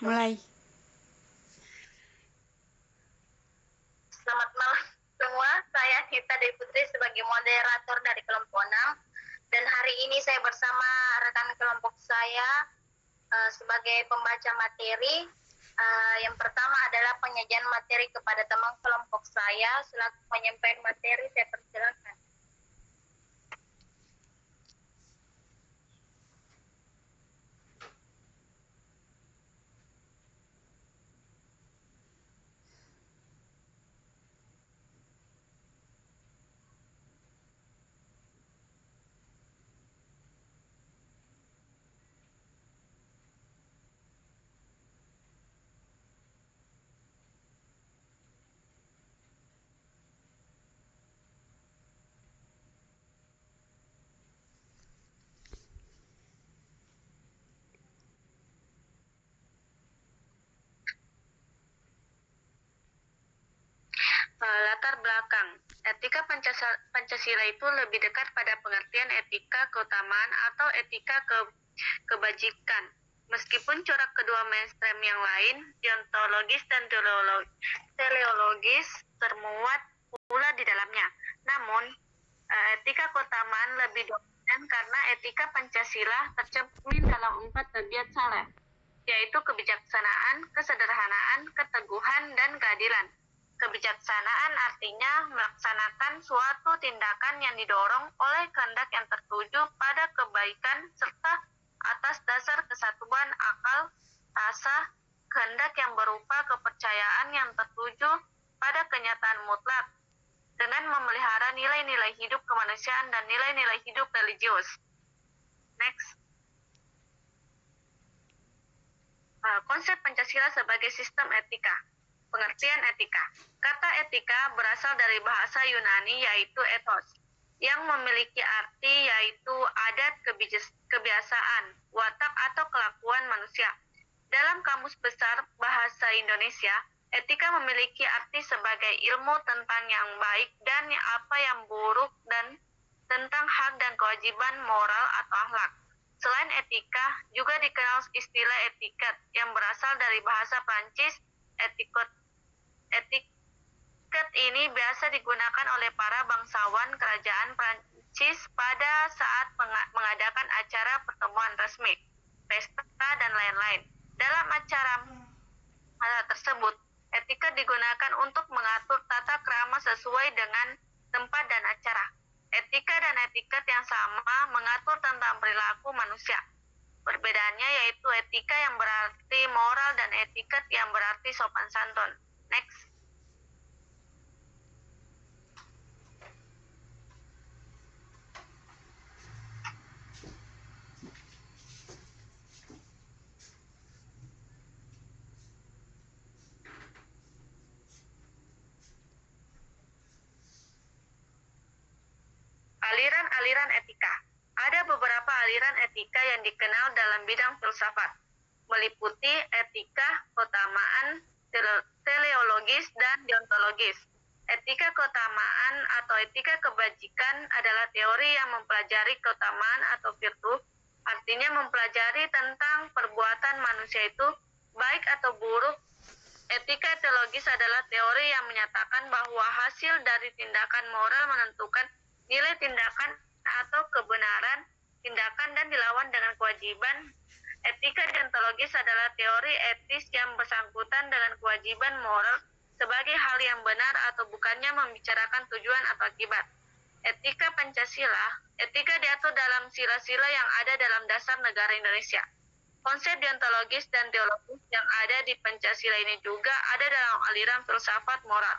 Mulai. Selamat malam semua, saya Cita Dewi Putri sebagai moderator dari kelompok 6. Dan hari ini saya bersama rekan kelompok saya sebagai pembaca materi. Yang pertama adalah penyajian materi kepada teman kelompok saya. Selaku penyampaian materi, saya persilakan. Latar belakang. Etika Pancasila itu lebih dekat pada pengertian etika keutamaan atau etika kebajikan. Meskipun corak kedua mainstream yang lain, deontologis dan teleologis termuat pula di dalamnya. Namun, etika keutamaan lebih dominan karena etika Pancasila tercermin dalam 4 tabiat saleh, yaitu kebijaksanaan, kesederhanaan, keteguhan, dan keadilan. Kebijaksanaan artinya melaksanakan suatu tindakan yang didorong oleh kehendak yang tertuju pada kebaikan serta atas dasar kesatuan akal, rasa, kehendak yang berupa kepercayaan yang tertuju pada kenyataan mutlak dengan memelihara nilai-nilai hidup kemanusiaan dan nilai-nilai hidup religius. Next. Konsep Pancasila sebagai sistem etika. Pengertian etika. Kata etika berasal dari bahasa Yunani yaitu ethos, yang memiliki arti yaitu adat, kebiasaan, watak atau kelakuan manusia. Dalam Kamus Besar Bahasa Indonesia, etika memiliki arti sebagai ilmu tentang yang baik dan apa yang buruk dan tentang hak dan kewajiban moral atau akhlak. Selain etika, juga dikenal istilah etiket yang berasal dari bahasa Prancis etiquette. Etiket ini biasa digunakan oleh para bangsawan kerajaan Prancis pada saat mengadakan acara pertemuan resmi, pesta, dan lain-lain. Dalam acara tersebut, etiket digunakan untuk mengatur tata krama sesuai dengan tempat dan acara. Etika dan etiket yang sama mengatur tentang perilaku manusia. Perbedaannya yaitu etika yang berarti moral dan etiket yang berarti sopan santun. Next. Aliran-aliran etika. Ada beberapa aliran etika yang dikenal dalam bidang filsafat, meliputi etika keutamaan, teleologis, dan deontologis. Etika keutamaan atau etika kebajikan adalah teori yang mempelajari keutamaan atau virtu, artinya mempelajari tentang perbuatan manusia itu baik atau buruk. Etika teologis adalah teori yang menyatakan bahwa hasil dari tindakan moral menentukan nilai tindakan atau kebenaran tindakan dan dilawan dengan kewajiban. Etika deontologis adalah teori etis yang bersangkutan dengan kewajiban moral sebagai hal yang benar atau bukannya membicarakan tujuan atau akibat. Etika Pancasila, etika diatur dalam sila-sila yang ada dalam dasar negara Indonesia. Konsep deontologis dan teologis yang ada di Pancasila ini juga ada dalam aliran filsafat moral.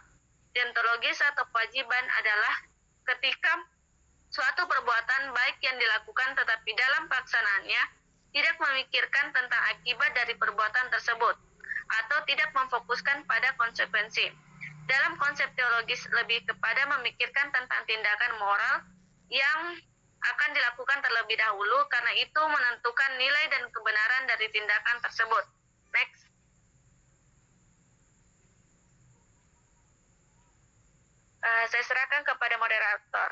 Deontologis atau kewajiban adalah ketika suatu perbuatan baik yang dilakukan tetapi dalam pelaksanaannya tidak memikirkan tentang akibat dari perbuatan tersebut atau tidak memfokuskan pada konsekuensi. Dalam konsep teologis lebih kepada memikirkan tentang tindakan moral yang akan dilakukan terlebih dahulu, karena itu menentukan nilai dan kebenaran dari tindakan tersebut. Next. Saya serahkan kepada moderator.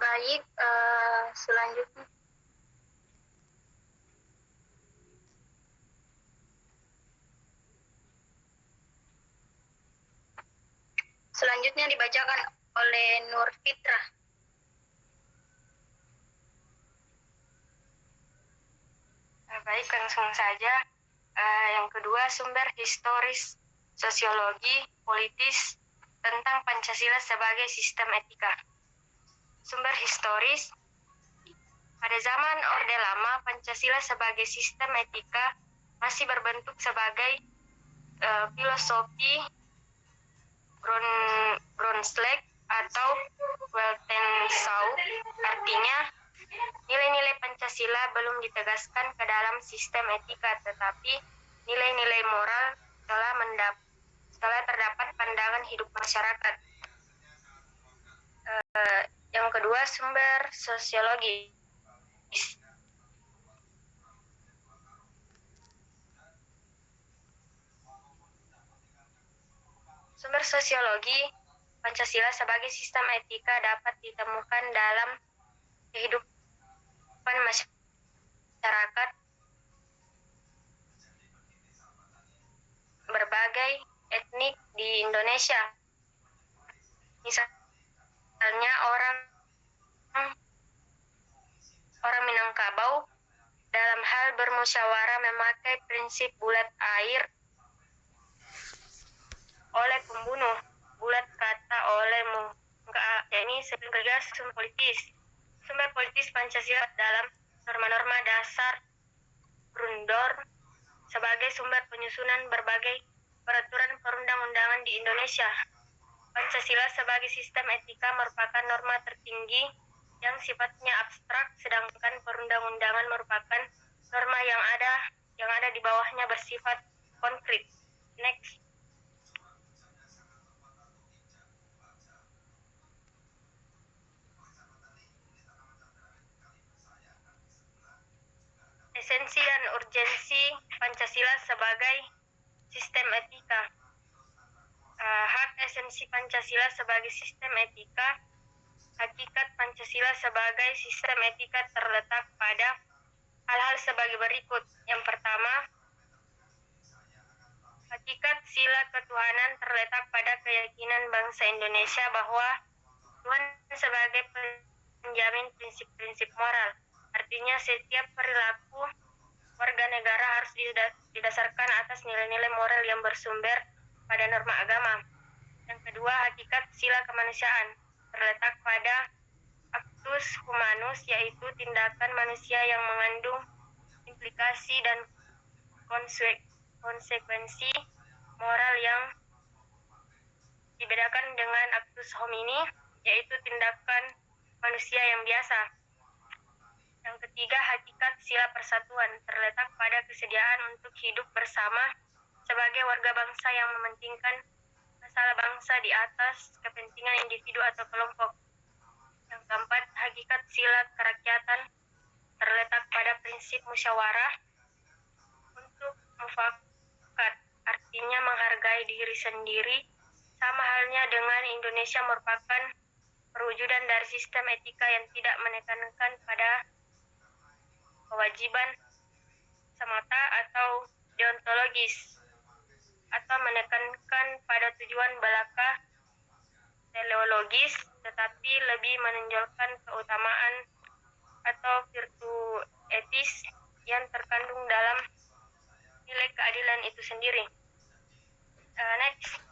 Baik, Selanjutnya, dibacakan oleh Nur Fitrah. Baik, langsung saja. Yang kedua, sumber historis sosiologi politis tentang Pancasila sebagai sistem etika. Sumber historis: pada zaman Orde Lama, Pancasila sebagai sistem etika masih berbentuk sebagai filosofi Grundslag atau Weltanschauung, artinya nilai-nilai Pancasila belum ditegaskan ke dalam sistem etika, tetapi nilai-nilai moral telah terdapat pandangan hidup masyarakat. Yang kedua, sumber sosiologi. Sumber sosiologi Pancasila sebagai sistem etika dapat ditemukan dalam kehidupan masyarakat berbagai etnik di Indonesia. Misalnya orang Minangkabau dalam hal bermusyawarah memakai prinsip bulat air oleh pembunuh, bulat kata olehmu. Ini sebagai sumber politis. Sumber politis Pancasila dalam norma-norma dasar Grundor sebagai sumber penyusunan berbagai peraturan perundang-undangan di Indonesia. Pancasila sebagai sistem etika merupakan norma tertinggi yang sifatnya abstrak, sedangkan perundang-undangan merupakan norma yang ada di bawahnya bersifat konkret. Next. Esensi dan urgensi Pancasila sebagai sistem etika. Hak esensi Pancasila sebagai sistem etika. Hakikat Pancasila sebagai sistem etika terletak pada hal-hal sebagai berikut. Yang pertama, hakikat sila ketuhanan terletak pada keyakinan bangsa Indonesia bahwa Tuhan sebagai penjamin prinsip-prinsip moral. Artinya setiap perilaku warga negara harus didasarkan atas nilai-nilai moral yang bersumber pada norma agama. Yang kedua, hakikat sila kemanusiaan terletak pada actus humanus, yaitu tindakan manusia yang mengandung implikasi dan konsekuensi moral yang dibedakan dengan actus homini, yaitu tindakan manusia yang biasa. Yang ketiga, hakikat sila persatuan terletak pada kesediaan untuk hidup bersama sebagai warga bangsa yang mementingkan masalah bangsa di atas kepentingan individu atau kelompok. Yang keempat, hakikat sila kerakyatan terletak pada prinsip musyawarah untuk mufakat, artinya menghargai diri sendiri, sama halnya dengan Indonesia merupakan perwujudan dari sistem etika yang tidak menekankan pada kewajiban semata atau deontologis, atau menekankan pada tujuan belaka teleologis, tetapi lebih menonjolkan keutamaan atau virtu etis yang terkandung dalam nilai keadilan itu sendiri. Next.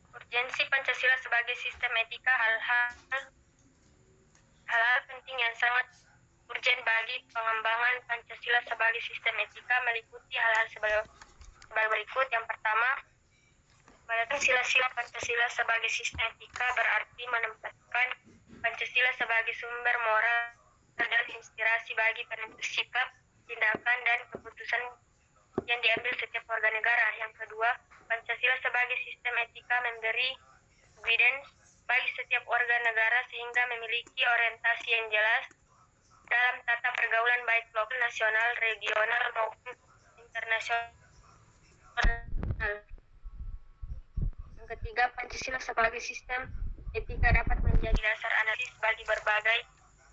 Urgensi Pancasila sebagai sistem etika. Hal-hal penting yang sangat urgen bagi pengembangan Pancasila sebagai sistem etika meliputi hal-hal sebagai berikut. Yang pertama, menetapkan sila-sila Pancasila sebagai sistem etika berarti menempatkan Pancasila sebagai sumber moral dan inspirasi bagi penentu sikap, tindakan, dan keputusan yang diambil setiap warga negara. Yang kedua, Pancasila sebagai sistem etika memberi guidance bagi setiap warga negara sehingga memiliki orientasi yang jelas dalam tata pergaulan baik lokal, nasional, regional, maupun internasional. ketiga, Pancasila sebagai sistem etika dapat menjadi dasar analisis bagi berbagai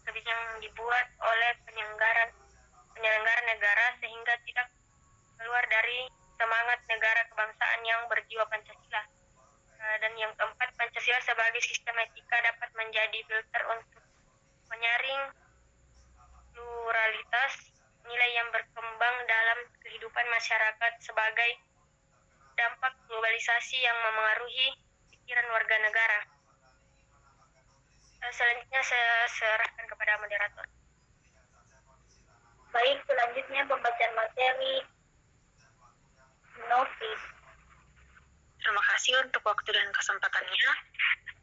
kebijakan yang dibuat oleh penyelenggara negara sehingga tidak keluar dari semangat negara kebangsaan yang berjiwa Pancasila. Dan yang keempat, Pancasila sebagai sistem etika dapat menjadi filter untuk menyaring pluralitas nilai yang berkembang dalam kehidupan masyarakat sebagai dampak globalisasi yang memengaruhi pikiran warga negara. Selanjutnya saya serahkan kepada moderator. Baik, selanjutnya pembacaan materi notis. Terima kasih untuk waktu dan kesempatannya.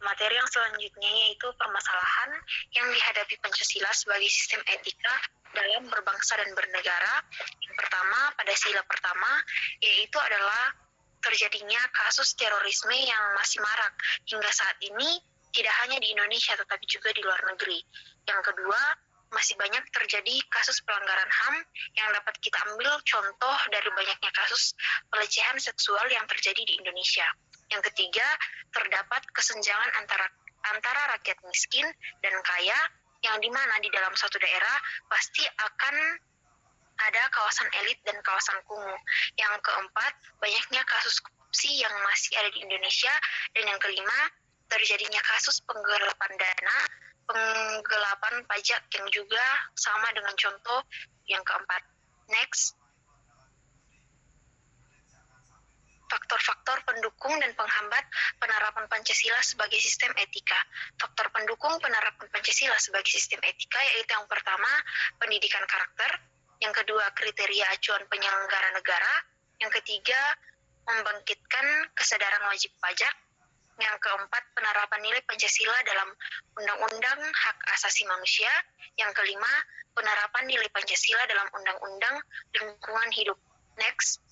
Materi yang selanjutnya yaitu permasalahan yang dihadapi Pancasila sebagai sistem etika dalam berbangsa dan bernegara. Yang pertama, pada sila pertama, yaitu adalah terjadinya kasus terorisme yang masih marak hingga saat ini, tidak hanya di Indonesia tetapi juga di luar negeri. Yang kedua, masih banyak terjadi kasus pelanggaran HAM yang dapat kita ambil contoh dari banyaknya kasus pelecehan seksual yang terjadi di Indonesia. Yang ketiga, terdapat kesenjangan antara rakyat miskin dan kaya, yang dimana di dalam suatu daerah pasti akan ada kawasan elit dan kawasan kumuh. Yang keempat, banyaknya kasus korupsi yang masih ada di Indonesia. Dan yang kelima, terjadinya kasus penggelapan dana, penggelapan pajak yang juga sama dengan contoh yang keempat. Next. Faktor-faktor pendukung dan penghambat penerapan Pancasila sebagai sistem etika. Faktor pendukung penerapan Pancasila sebagai sistem etika yaitu yang pertama, pendidikan karakter. Yang kedua, kriteria acuan penyelenggara negara. Yang ketiga, membangkitkan kesadaran wajib pajak. Yang keempat, penerapan nilai Pancasila dalam Undang-Undang Hak Asasi Manusia. Yang kelima, penerapan nilai Pancasila dalam Undang-Undang Lingkungan Hidup. Next.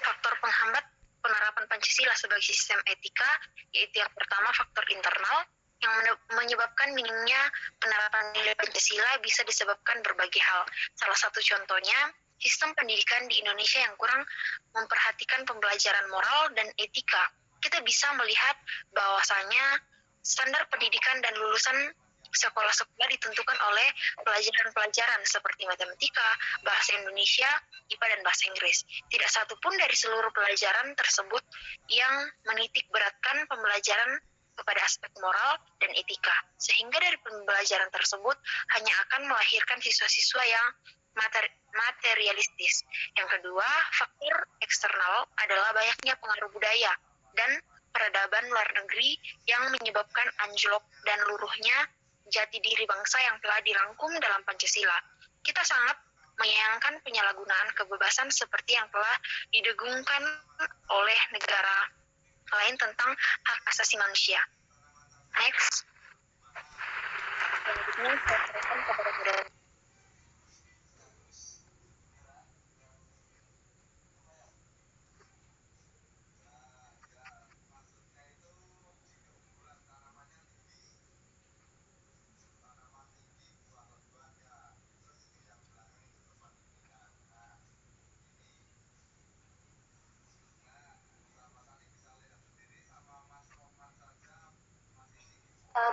Faktor penghambat penerapan Pancasila sebagai sistem etika, yaitu yang pertama, faktor internal, yang menyebabkan minimnya penerapan nilai Pancasila bisa disebabkan berbagai hal. Salah satu contohnya, sistem pendidikan di Indonesia yang kurang memperhatikan pembelajaran moral dan etika. Kita bisa melihat bahwasanya standar pendidikan dan lulusan sekolah-sekolah ditentukan oleh pelajaran-pelajaran seperti matematika, bahasa Indonesia, IPA, dan bahasa Inggris. Tidak satu pun dari seluruh pelajaran tersebut yang menitik beratkan pembelajaran kepada aspek moral dan etika. Sehingga dari pembelajaran tersebut hanya akan melahirkan siswa-siswa yang materialistis. Yang kedua, faktor eksternal adalah banyaknya pengaruh budaya dan peradaban luar negeri yang menyebabkan anjlok dan luruhnya jati diri bangsa yang telah dirangkum dalam Pancasila. Kita sangat menyayangkan penyalahgunaan kebebasan seperti yang telah didengungkan oleh negara lain tentang hak asasi manusia. Next. Selanjutnya saya serahkan kepada moderator.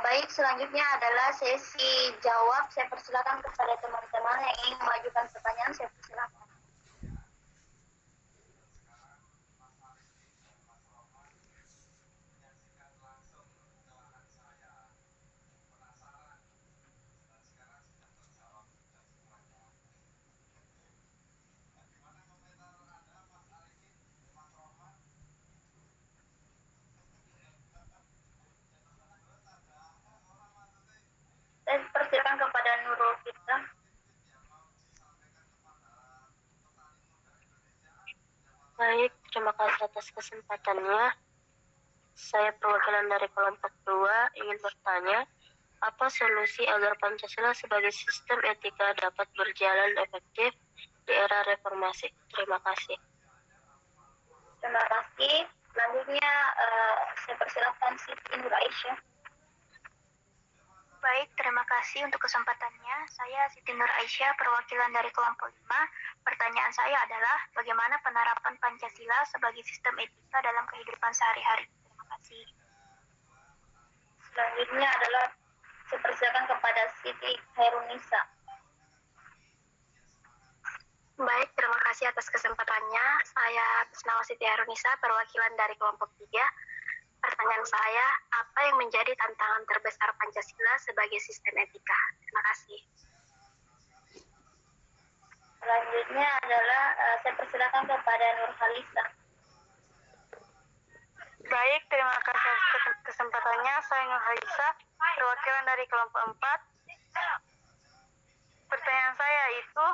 Baik, selanjutnya adalah sesi jawab. Saya persilakan kepada teman-teman yang ingin mengajukan pertanyaan, saya persilakan. Saya persilakan kepada Nurul Fitra. Baik, terima kasih atas kesempatannya. Saya perwakilan dari kelompok 2 ingin bertanya, apa solusi agar Pancasila sebagai sistem etika dapat berjalan efektif di era reformasi? Terima kasih. Terima kasih. Selanjutnya saya persilakan Siti Nur Aisyah. Baik, terima kasih untuk kesempatannya. Saya Siti Nur Aisyah, perwakilan dari kelompok 5. Pertanyaan saya adalah, bagaimana penerapan Pancasila sebagai sistem etika dalam kehidupan sehari-hari? Terima kasih. Selanjutnya adalah saya persilakan kepada Siti Khairunisa. Baik, terima kasih atas kesempatannya. Saya atas nama Siti Harunisa, perwakilan dari kelompok 3. Pertanyaan saya, apa yang menjadi tantangan terbesar Pancasila sebagai sistem etika? Terima kasih. Selanjutnya adalah saya persilakan kepada Nur Halisa. Baik, terima kasih atas kesempatannya. Saya Nur Halisa, perwakilan dari kelompok 4. Pertanyaan saya itu,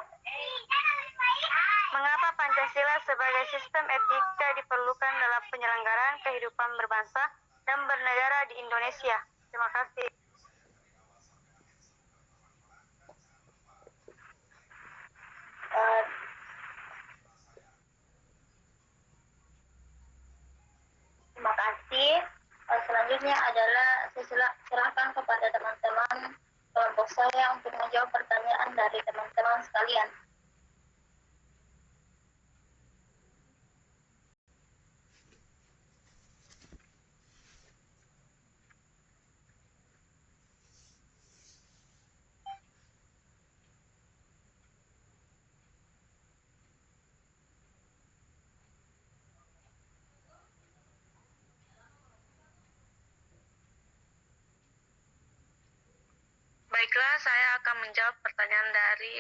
mengapa Pancasila sebagai sistem etika diperlukan dalam penyelenggaraan kehidupan berbangsa dan bernegara di Indonesia? Terima kasih. Terima kasih. Selanjutnya adalah saya silakan kepada teman-teman kelompok saya untuk menjawab pertanyaan dari teman-teman sekalian. Baiklah, saya akan menjawab pertanyaan dari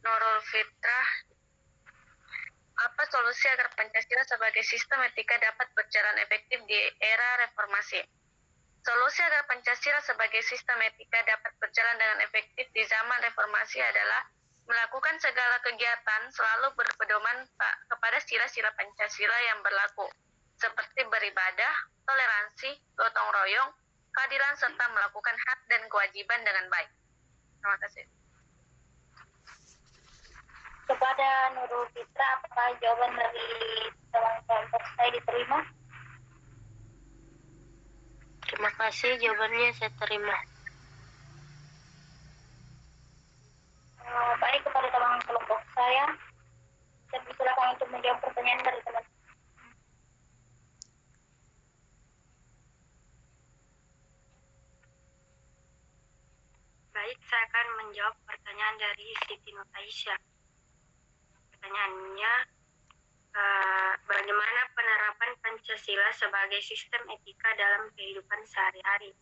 Nurul Fitrah. Apa solusi agar Pancasila sebagai sistem etika dapat berjalan efektif di era reformasi? Solusi agar Pancasila sebagai sistem etika dapat berjalan dengan efektif di zaman reformasi adalah melakukan segala kegiatan selalu berpedoman kepada sila-sila Pancasila yang berlaku, seperti beribadah, toleransi, gotong royong, keadilan, serta melakukan hak dan kewajiban dengan baik. Terima kasih. Kepada Nurul Fitra, apakah jawaban dari teman kelompok saya diterima? Terima kasih, jawabannya saya terima. Baik, kepada teman kelompok saya persilakan untuk menjawab pertanyaan dari teman. Baik, saya akan menjawab pertanyaan dari Siti Nur Aisyah. Pertanyaannya, bagaimana penerapan Pancasila sebagai sistem etika dalam kehidupan sehari-hari?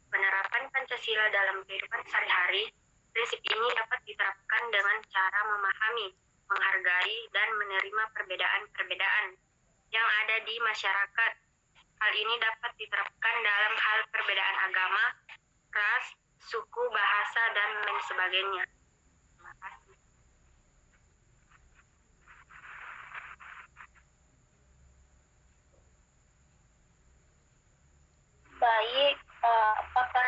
Penerapan Pancasila dalam kehidupan sehari-hari, prinsip ini dapat diterapkan dengan cara memahami, menghargai, dan menerima perbedaan-perbedaan yang ada di masyarakat. Hal ini dapat diterapkan dalam hal perbedaan agama, ras, suku, bahasa, dan lain sebagainya. Terima kasih. Baik, apakah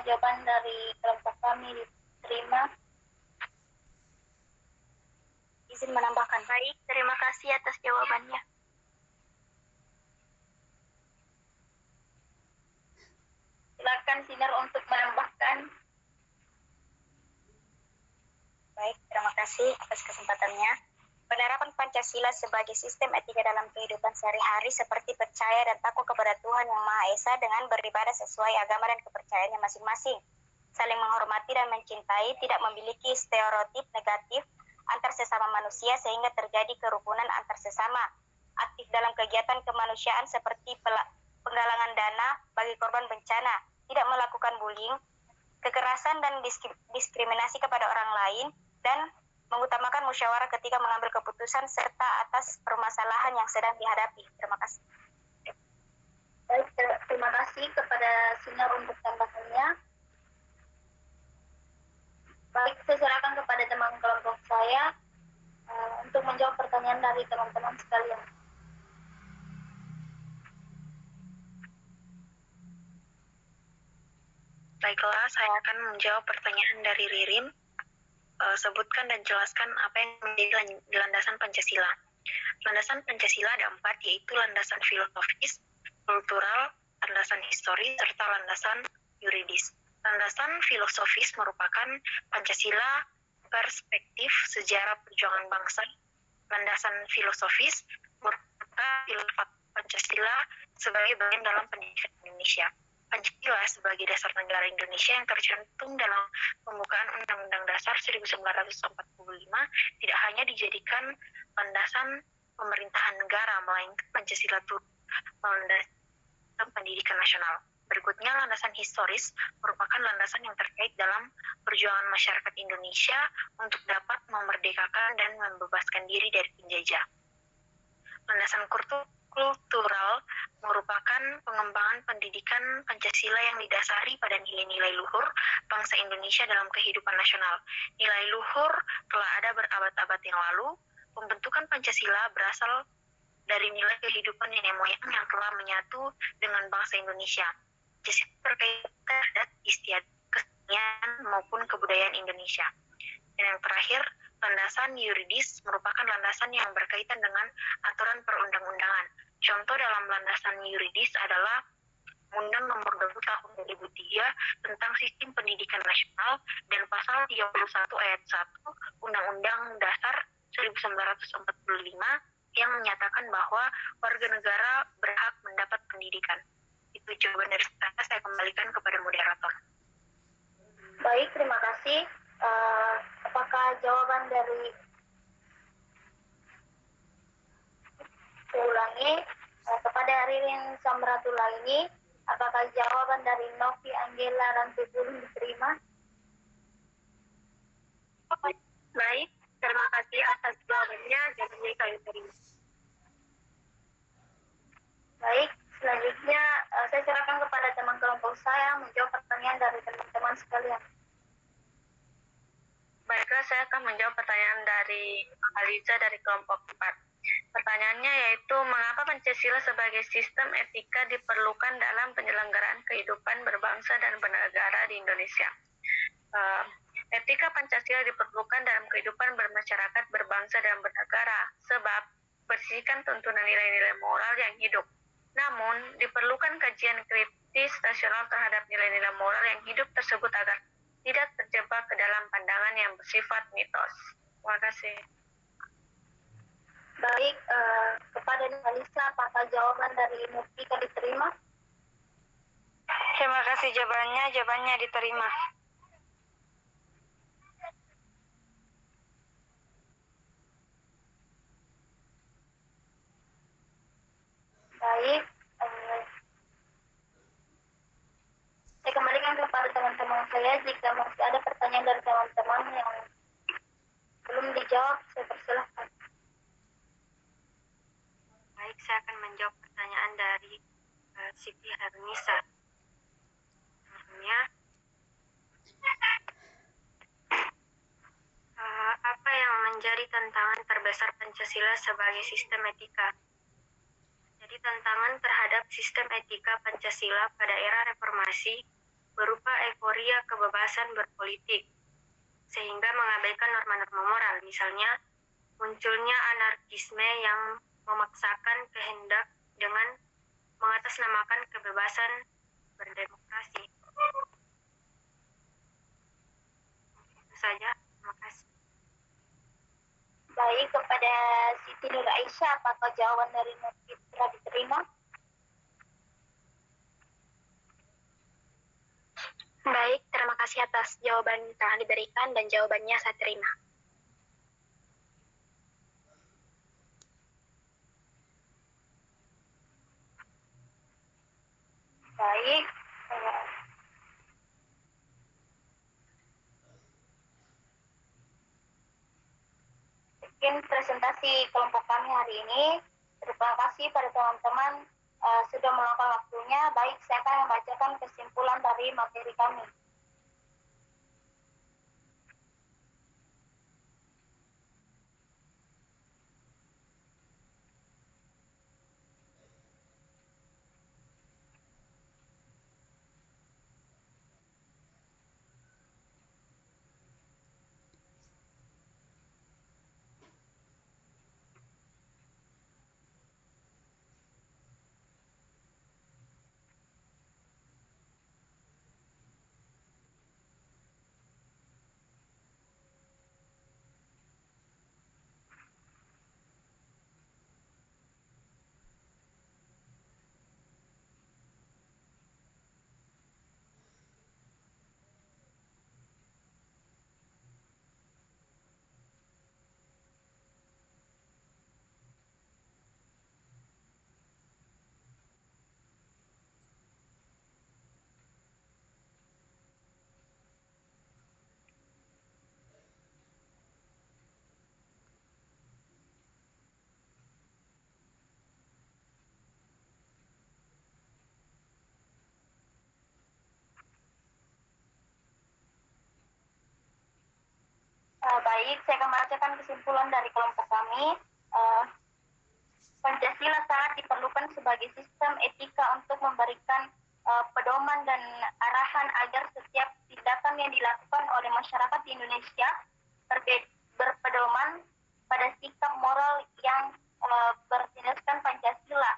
jawaban dari kelompok kami diterima? Izin menambahkan. Baik, terima kasih atas jawabannya. Silakan Sinar untuk menambahkan. Baik, terima kasih atas kesempatannya. Penerapan Pancasila sebagai sistem etika dalam kehidupan sehari-hari seperti percaya dan takut kepada Tuhan Yang Maha Esa dengan beribadah sesuai agama dan kepercayaannya masing-masing. Saling menghormati dan mencintai, tidak memiliki stereotip negatif antar sesama manusia sehingga terjadi kerukunan antar sesama. Aktif dalam kegiatan kemanusiaan seperti penggalangan dana bagi korban bencana, tidak melakukan bullying, kekerasan dan diskriminasi kepada orang lain, dan mengutamakan musyawarah ketika mengambil keputusan serta atas permasalahan yang sedang dihadapi. Terima kasih. Baik, terima kasih kepada Sinar untuk tambahannya. Baik, saya serahkan kepada teman kelompok saya untuk menjawab pertanyaan dari teman-teman sekalian. Baiklah, saya akan menjawab pertanyaan dari Ririn. Sebutkan dan jelaskan apa yang menjadi landasan Pancasila. Landasan Pancasila ada 4, yaitu landasan filosofis, kultural, landasan historis, serta landasan yuridis. Landasan filosofis merupakan Pancasila, perspektif sejarah perjuangan bangsa. Landasan filosofis merupakan filsafat Pancasila sebagai bagian dalam pendidikan Indonesia. Pancasila sebagai dasar negara Indonesia yang tercantum dalam pembukaan Undang-Undang Dasar 1945 tidak hanya dijadikan landasan pemerintahan negara, melainkan Pancasila turut melandaskan pendidikan nasional. Berikutnya, landasan historis merupakan landasan yang terkait dalam perjuangan masyarakat Indonesia untuk dapat memerdekakan dan membebaskan diri dari penjajah. Landasan kultural merupakan pengembangan pendidikan Pancasila yang didasari pada nilai-nilai luhur bangsa Indonesia dalam kehidupan nasional. Nilai luhur telah ada berabad-abad yang lalu. Pembentukan Pancasila berasal dari nilai kehidupan nenek moyang yang telah menyatu dengan bangsa Indonesia. Pancasila berkaitan terhadap istiadat, kesenian maupun kebudayaan Indonesia. Dan yang terakhir, landasan yuridis merupakan landasan yang berkaitan dengan aturan perundang-undangan. Contoh dalam landasan yuridis adalah Undang Nomor 20 Tahun 2003 tentang Sistem Pendidikan Nasional dan Pasal 31 Ayat 1 Undang-Undang Dasar 1945 yang menyatakan bahwa warga negara berhak mendapat pendidikan. Itu jawaban dari saya kembalikan kepada moderator. Baik, terima kasih. Apakah jawaban dari kepada Ririn Samratullah ini, apakah jawaban dari Novi Angela Rantubun diterima? Baik, terima kasih atas jawabannya. Jawabannya kami terima. Baik, selanjutnya saya serahkan kepada teman kelompok saya menjawab pertanyaan dari teman-teman sekalian. Baiklah, saya akan menjawab pertanyaan dari Aliza dari kelompok 4. Pertanyaannya yaitu, mengapa Pancasila sebagai sistem etika diperlukan dalam penyelenggaraan kehidupan berbangsa dan bernegara di Indonesia? Etika Pancasila diperlukan dalam kehidupan bermasyarakat, berbangsa, dan bernegara, sebab bersihkan tuntunan nilai-nilai moral yang hidup. Namun, diperlukan kajian kritis nasional terhadap nilai-nilai moral yang hidup tersebut agar tidak terjebak ke dalam pandangan yang bersifat mitos. Terima kasih. Baik, kepada Nalisa, apakah jawaban dari Mufika diterima? Terima kasih jawabannya diterima. Baik, saya kembalikan kepada teman-teman saya. Jika masih ada pertanyaan dari teman-teman yang belum dijawab, saya persilahkan. Baik, saya akan menjawab pertanyaan dari Siti Harnisa. Apa yang menjadi tantangan terbesar Pancasila sebagai sistem etika? Jadi tantangan terhadap sistem etika Pancasila pada era reformasi berupa euforia kebebasan berpolitik, sehingga mengabaikan norma-norma moral, misalnya munculnya anarkisme yang memaksakan kehendak dengan mengatasnamakan kebebasan berdemokrasi. Itu saja, terima kasih. Baik, kepada Siti Nur Aisyah, apakah jawaban dari Nur Fitra diterima? Baik, terima kasih atas jawaban yang telah diberikan dan jawabannya saya terima. Baik, sekian presentasi kelompok kami hari ini. Terima kasih pada teman-teman sudah meluangkan waktunya. Baik, saya akan membacakan kesimpulan dari materi kami. Baik, saya akan bacakan kesimpulan dari kelompok kami. Pancasila sangat diperlukan sebagai sistem etika untuk memberikan pedoman dan arahan agar setiap tindakan yang dilakukan oleh masyarakat di Indonesia berpedoman pada sikap moral yang berlandaskan Pancasila.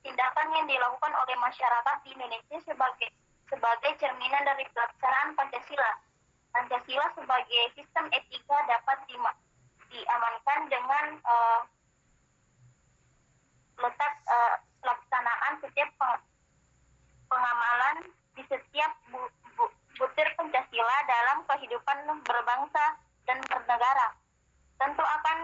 Tindakan yang dilakukan oleh masyarakat di Indonesia sebagai cerminan dari pelaksanaan Pancasila. Pancasila sebagai sistem etika dapat diamankan dengan letak pelaksanaan setiap pengamalan di setiap butir Pancasila dalam kehidupan berbangsa dan bernegara. Tentu akan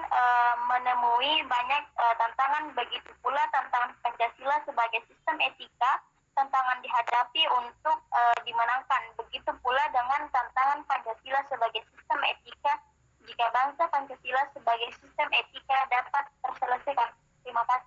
menemui banyak tantangan, begitu pula tantangan Pancasila sebagai sistem etika, tantangan dihadapi untuk dimenangkan. Begitu pula dengan tantangan Pancasila sebagai sistem etika jika bangsa Pancasila sebagai sistem etika dapat terselesaikan. Terima kasih.